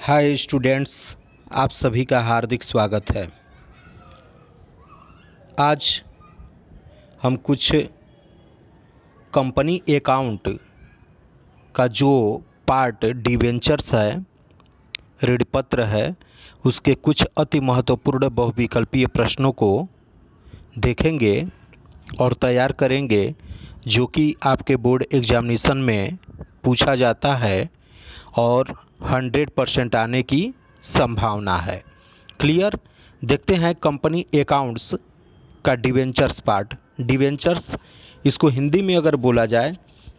Hi students, आप सभी का हार्दिक स्वागत है। आज हम कुछ कंपनी अकाउंट का जो पार्ट डिवेंचर्स है, ऋणपत्र है, उसके कुछ अति महत्वपूर्ण बहुविकल्पीय प्रश्नों को देखेंगे और तैयार करेंगे, जो कि आपके बोर्ड एग्जामिनेशन में पूछा जाता है और 100% आने की संभावना है। क्लियर। देखते हैं कंपनी अकाउंट्स का डिवेंचर्स पार्ट। डिवेंचर्स, इसको हिंदी में अगर बोला जाए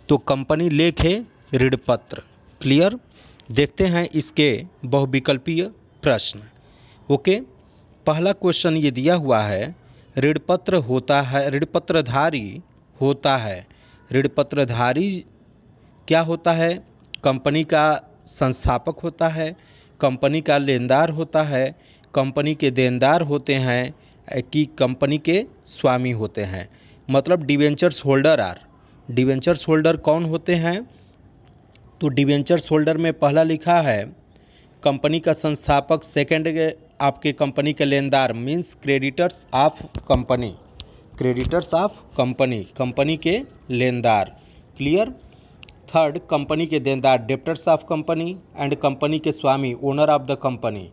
तो कंपनी लेखे ऋणपत्र। क्लियर। देखते हैं इसके बहुविकल्पीय प्रश्न। ओके, पहला क्वेश्चन ये दिया हुआ है, ऋणपत्र होता है, ऋणपत्रधारी होता है। ऋणपत्रधारी क्या होता है? कंपनी का संस्थापक होता है, कंपनी का लेनदार होता है, कंपनी के देनदार होते हैं कि कंपनी के स्वामी होते हैं। मतलब डिवेंचर्स होल्डर कौन होते हैं? तो डिवेंचर्स होल्डर में पहला लिखा है कंपनी का संस्थापक, सेकंड आपके कंपनी के लेनदार means creditors of company, company के लेनदार। क्लियर। थर्ड, कंपनी के देनदार debtors of company and company के स्वामी ओनर ऑफ द कंपनी।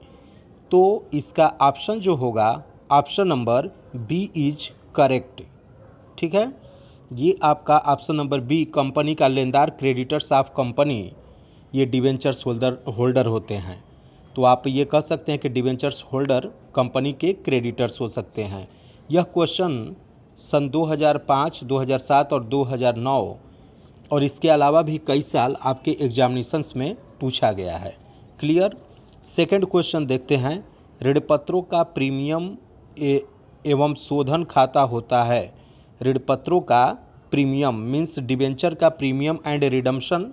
तो इसका ऑप्शन जो होगा, option number B is correct. ठीक है, ये आपका ऑप्शन नंबर बी, कंपनी का लेनदार क्रेडिटर्स ऑफ कंपनी, ये डिवेंचर्स होल्डर होते हैं। तो आप ये कह सकते हैं कि डिवेंचर्स होल्डर कंपनी के क्रेडिटर्स हो सकते हैं। यह क्वेश्चन सन 2005, 2007 और 2009 और इसके अलावा भी कई साल आपके एग्जामिनेशंस में पूछा गया है। क्लियर। सेकंड क्वेश्चन देखते हैं, ऋणपत्रों का प्रीमियम एवं शोधन खाता होता है। ऋणपत्रों का प्रीमियम मीन्स डिवेंचर का प्रीमियम एंड रिडम्पशन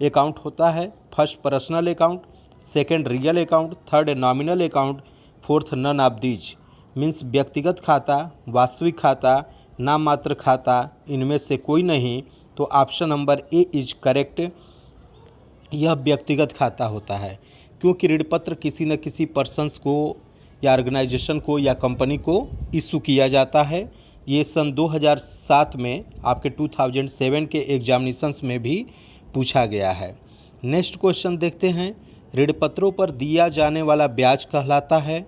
अकाउंट होता है। First personal account, second real account, third nominal account, fourth none of these means व्यक्तिगत खाता, वास्तविक खाता, नाम मात्र खाता, इनमें से कोई नहीं। तो option number A is correct. यह व्यक्तिगत खाता होता है, क्योंकि ऋणपत्र किसी न किसी पर्सन्स को या ऑर्गेनाइजेशन को या कंपनी को इशू किया जाता है। ये सन 2007 में आपके 2007 के एग्जामिनेशंस में भी पूछा गया है। नेक्स्ट क्वेश्चन देखते हैं, ऋणपत्रों पर दिया जाने वाला ब्याज कहलाता है।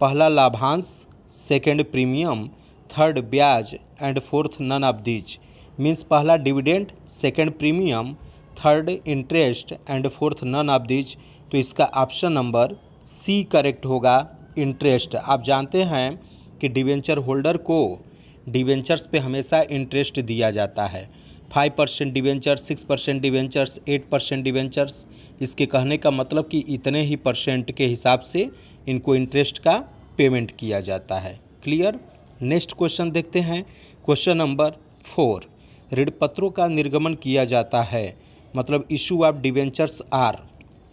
पहला लाभांश, सेकंड प्रीमियम, थर्ड ब्याज and fourth none of these means पहला dividend, second premium, third interest and fourth none of these. तो इसका ऑप्शन नंबर सी करेक्ट होगा, इंटरेस्ट। आप जानते हैं कि डिवेंचर होल्डर को डिवेंचर्स पे हमेशा इंटरेस्ट दिया जाता है। 5% डिवेंचर्स, 6% डिवेंचर्स, 8% डिवेंचर्स। इसके कहने का मतलब कि इतने ही परसेंट के हिसाब से इनको इंटरेस्ट का पेमेंट किया जाता है। क्लियर। नेक्स्ट क्वेश्चन देखते हैं, क्वेश्चन नंबर 4, ऋणपत्रों का निर्गमन किया जाता है। मतलब issue of debentures are,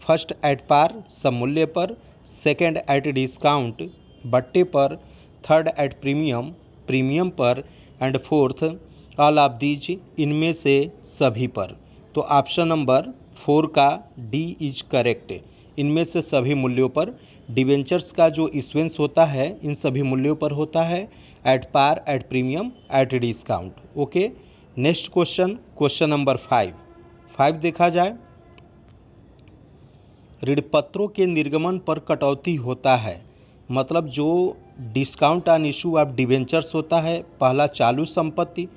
first at par सममूल्य पर, सेकंड एट डिस्काउंट बट्टे पर, थर्ड एट प्रीमियम प्रीमियम पर and fourth all of these इनमें से सभी पर। तो ऑप्शन नंबर 4 का डी इज करेक्ट। इनमें से सभी मूल्यों पर डिवेंचर्स का जो इश्यूएंस होता है इन सभी मूल्यों पर होता है, at par, at premium, at discount. Okay. Next question, question number 5 देखा जाए, ऋणपत्रों के निर्गमन पर कटौती होता है। मतलब जो discount on issue of debentures होता है, पहला चालू संपत्ति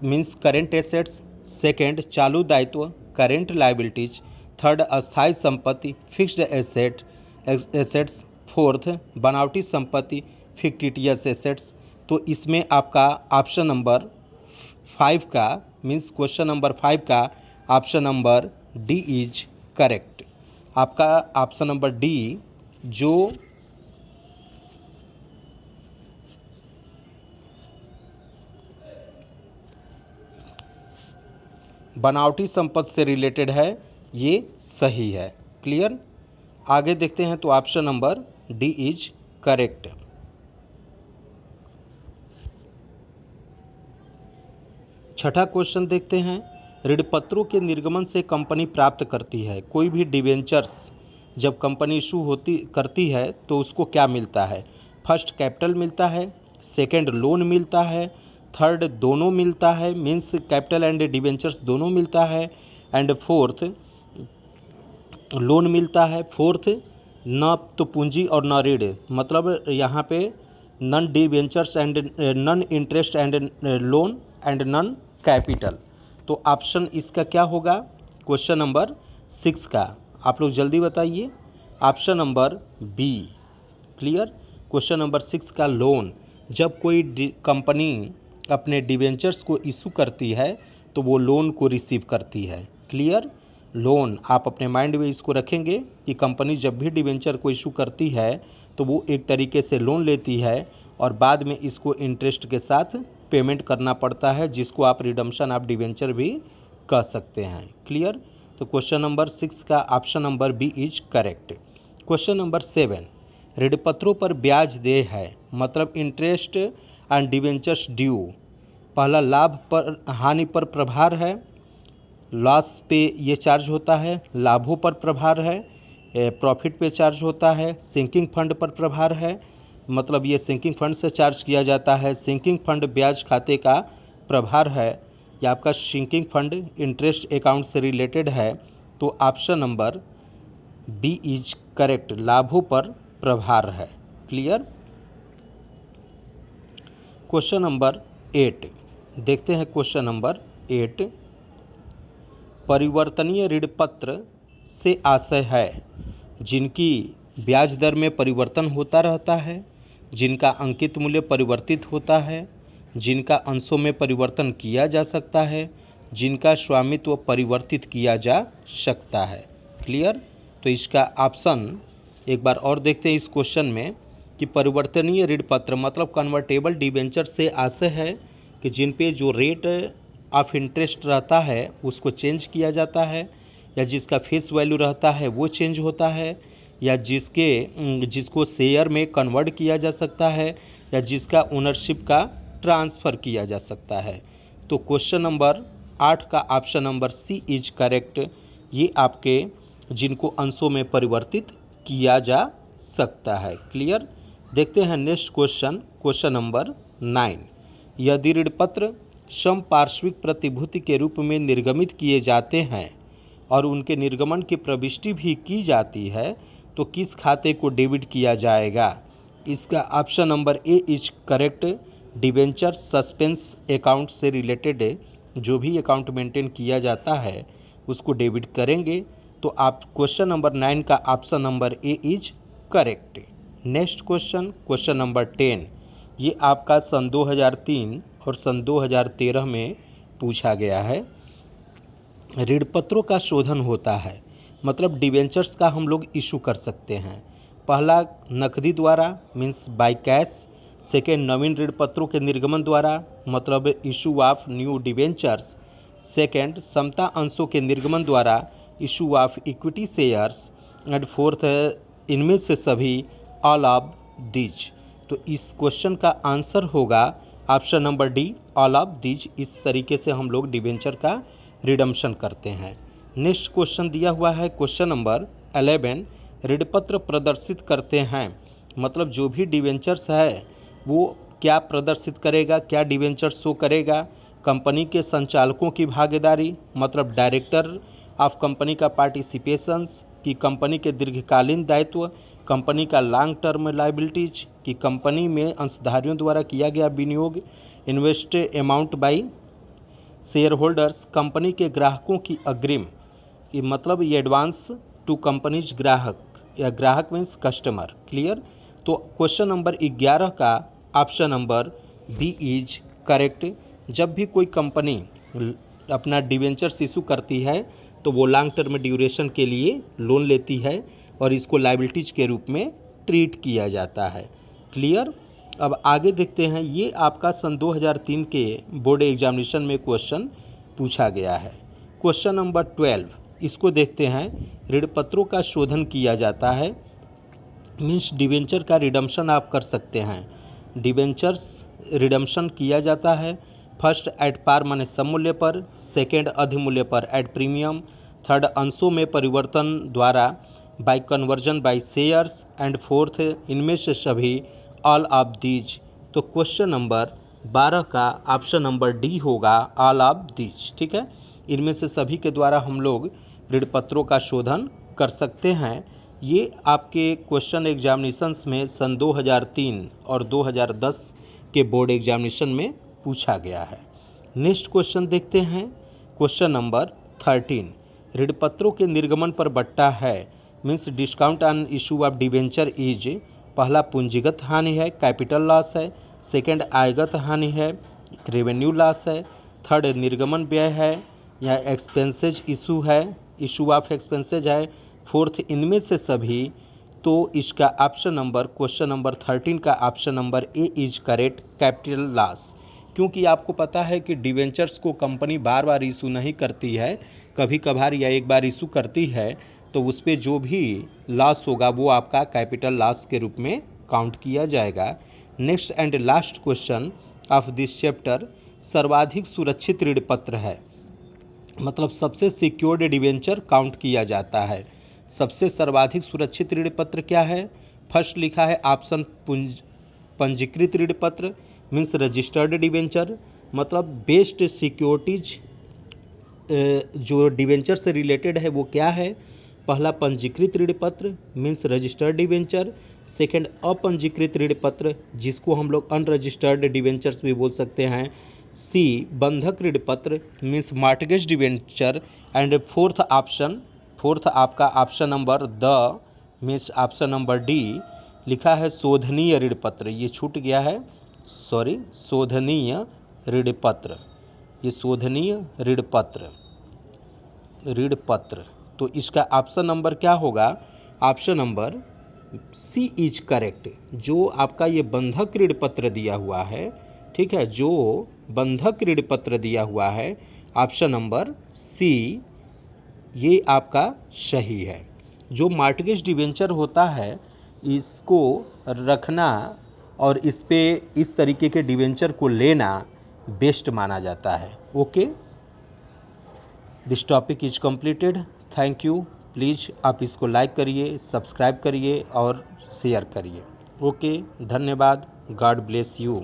मीन्स करेंट एसेट्स, सेकंड चालू दायित्व करेंट लायबिलिटीज, थर्ड अस्थायी संपत्ति फिक्स्ड एसेट्स, फोर्थ बनावटी संपत्ति फिक्टिटियस एसेट्स। तो इसमें आपका ऑप्शन नंबर 5 का मीन्स क्वेश्चन नंबर 5 का option number D is correct. आपका ऑप्शन नंबर डी जो बनावटी संपत्ति से रिलेटेड है, ये सही है। क्लियर। आगे देखते हैं, तो option number D is correct. छठा क्वेश्चन देखते हैं, ऋणपत्रों के निर्गमन से कंपनी प्राप्त करती है। कोई भी डिवेंचर्स जब कंपनी इशू करती है तो उसको क्या मिलता है? फर्स्ट कैपिटल मिलता है, सेकंड लोन मिलता है, थर्ड दोनों मिलता है, मीन्स कैपिटल एंड डिबेंचर्स दोनों मिलता है, एंड फोर्थ लोन मिलता है, फोर्थ न तो पूंजी और न ऋण, मतलब यहाँ पे none debentures and none interest and loan and none capital. तो ऑप्शन इसका क्या होगा क्वेश्चन नंबर 6 का? आप लोग जल्दी बताइए। Option number B. Clear? Question number 6 का लोन, जब कोई कंपनी अपने डिबेंचर्स को इशू करती है तो वो लोन को रिसीव करती है। क्लियर? लोन, आप अपने माइंड में इसको रखेंगे कि कंपनी जब भी डिबेंचर को इशू करती है तो वो एक तरीके से लोन लेती है और बाद में इसको इंटरेस्ट के साथ पेमेंट करना पड़ता है, जिसको आप रिडम्पशन ऑफ डिबेंचर भी कह सकते हैं। क्लियर? तो क्वेश्चन नंबर 6 का option number B is correct. Question number 7, ऋणपत्रों पर ब्याज देय है, मतलब इंटरेस्ट एंड डिबेंचर्स ड्यू। पहला लाभ पर हानि पर प्रभार है, लॉस पे ये चार्ज होता है, लाभों पर प्रभार है, प्रॉफिट पे चार्ज होता है, सिंकिंग फंड पर प्रभार है, मतलब ये सिंकिंग फंड से चार्ज किया जाता है, सिंकिंग फंड ब्याज खाते का प्रभार है, या आपका सिंकिंग फंड इंटरेस्ट अकाउंट से रिलेटेड है। तो option number B is correct, लाभों पर प्रभार है। क्लियर? क्वेश्चन नंबर 8 देखते हैं। क्वेश्चन नंबर 8, परिवर्तनीय ऋण पत्र से आशय है जिनकी ब्याज दर में परिवर्तन होता रहता है, जिनका अंकित मूल्य परिवर्तित होता है, जिनका अंशों में परिवर्तन किया जा सकता है, जिनका स्वामित्व परिवर्तित किया जा सकता है। क्लियर? तो इसका ऑप्शन एक बार और देखते हैं इस क्वेश्चन में कि परिवर्तनीय ऋण पत्र मतलब कन्वर्टेबल डिबेंचर से आशय है कि जिन पे जो रेट ऑफ इंटरेस्ट रहता है उसको चेंज किया जाता है, या जिसका फेस वैल्यू रहता है वो चेंज होता है, या जिसको शेयर में कन्वर्ट किया जा सकता है, या जिसका ओनरशिप का ट्रांसफ़र किया जा सकता है। तो क्वेश्चन नंबर 8 का option number C is correct. ये आपके जिनको अंशों में परिवर्तित किया जा सकता है। क्लियर? देखते हैं नेक्स्ट क्वेश्चन, क्वेश्चन नंबर 9, यदि ऋणपत्र समपार्श्विक प्रतिभूति के रूप में निर्गमित किए जाते हैं और उनके निर्गमन की प्रविष्टि भी की जाती है तो किस खाते को डेबिट किया जाएगा? इसका option number A is correct, debenture suspense account से रिलेटेड जो भी अकाउंट मेंटेन किया जाता है उसको डेबिट करेंगे। तो आप क्वेश्चन नंबर 9 का option number A is correct. Next question, question number 10, ये आपका सन 2003 और सन 2013 में पूछा गया है। ऋणपत्रों का शोधन होता है, मतलब डिबेंचर्स का हम लोग इशू कर सकते हैं। पहला नकदी द्वारा मीन्स बाय कैश, सेकेंड नवीन ऋणपत्रों के निर्गमन द्वारा मतलब issue of new debentures, second समता अंशों के निर्गमन द्वारा issue of equity shares, and fourth इनमें से सभी ऑल ऑफ दीज। तो इस क्वेश्चन का आंसर होगा option number D, all of these. इस तरीके से हम लोग डिबेंचर का रिडम्पशन करते हैं। नेक्स्ट क्वेश्चन दिया हुआ है क्वेश्चन नंबर 11, ऋणपत्र प्रदर्शित करते हैं, मतलब जो भी डिबेंचर्स है वो क्या प्रदर्शित करेगा, क्या डिबेंचर शो करेगा? कंपनी के संचालकों की भागीदारी, मतलब डायरेक्टर ऑफ कंपनी का पार्टिसिपेशंस, कि कंपनी के दीर्घकालीन दायित्व, कंपनी का लॉन्ग टर्म लायबिलिटीज, कि कंपनी में अंशधारियों द्वारा किया गया विनियोग, invest amount by share holders, company के ग्राहकों की अग्रिम, कि मतलब ये एडवांस टू कंपनीज ग्राहक, या ग्राहक मीन्स कस्टमर। क्लियर? तो क्वेश्चन नंबर 11 का option number B is correct. जब भी कोई कंपनी अपना डिबेंचर्स इशू करती है तो वो लॉन्ग टर्म ड्यूरेशन के लिए लोन लेती है और इसको लायबिलिटीज के रूप में ट्रीट किया जाता है। क्लियर? अब आगे देखते हैं, ये आपका सन 2003 के बोर्ड एग्जामिनेशन में क्वेश्चन पूछा गया है। क्वेश्चन नंबर 12, इसको देखते हैं। ऋणपत्रों का शोधन किया जाता है, मीन्स डिबेंचर का रिडम्पशन आप कर सकते हैं। डिबेंचर्स रिडम्पशन किया जाता है फर्स्ट एट पार माने सममूल्य पर, सेकेंड अधिमूल्य पर एट प्रीमियम, थर्ड अंशों में परिवर्तन द्वारा, bye conversion by shares, and fourth इनमें से सभी ऑल ऑफ दीज। तो क्वेश्चन नंबर 12 का ऑप्शन नंबर डी होगा, ऑल ऑफ दीज। ठीक है, इनमें से सभी के द्वारा हम लोग ऋण पत्रों का शोधन कर सकते हैं। ये आपके क्वेश्चन एग्जामिनेशंस में सन 2003 और 2010 के बोर्ड एग्जामिनेशन में पूछा गया है। नेक्स्ट क्वेश्चन देखते हैं, क्वेश्चन नंबर 13। ऋण पत्रों के निर्गमन पर बट्टा है, means discount on issue of debenture is, पहला पूंजीगत हानि है, कैपिटल लॉस है, सेकंड आयगत हानि है, रेवेन्यू लॉस है, थर्ड निर्गमन व्यय है या एक्सपेंसेज इशू है, इशू ऑफ एक्सपेंसेज है, फोर्थ इनमें से सभी। तो इसका ऑप्शन नंबर क्वेश्चन नंबर 13 का option number A is correct, capital loss. क्योंकि आपको पता है कि डिवेंचर्स को कंपनी बार बार इशू नहीं करती है, कभी कभार या एक बार इशू करती है, तो उस पर जो भी लॉस होगा वो आपका कैपिटल लॉस के रूप में काउंट किया जाएगा। Next and last question of this chapter, सर्वाधिक सुरक्षित ऋण पत्र है, मतलब सबसे सिक्योर्ड डिवेंचर काउंट किया जाता है। सबसे सर्वाधिक सुरक्षित ऋण पत्र क्या है? फर्स्ट लिखा है ऑप्शन पंजीकृत ऋण पत्र, मीन्स रजिस्टर्ड डिवेंचर, मतलब बेस्ट सिक्योरिटीज जो डिवेंचर से रिलेटेड है वो क्या है? पहला पंजीकृत ऋण पत्र मीन्स रजिस्टर्ड डिवेंचर, सेकंड अपंजीकृत ऋण पत्र जिसको हम लोग अनरजिस्टर्ड डिवेंचर्स भी बोल सकते हैं, सी बंधक ऋण पत्र means mortgage debenture, and fourth आपका option number D means option number D लिखा है शोधनीय ऋण पत्र। ये छूट गया है, सॉरी, शोधनीय ऋण पत्र, ये शोधनीय ऋण पत्र। तो इसका ऑप्शन नंबर क्या होगा? Option number C is correct. जो आपका ये बंधक ऋण पत्र दिया हुआ है, ठीक है, जो बंधक ऋण पत्र दिया हुआ है, ऑप्शन नंबर सी ये आपका सही है। जो मॉर्टगेज डिवेंचर होता है इसको रखना और इस पे इस तरीके के डिवेंचर को लेना बेस्ट माना जाता है। Okay, this topic is completed. Thank you. Please आप इसको लाइक करिए, सब्सक्राइब करिए और शेयर करिए। ओके, धन्यवाद। God bless you.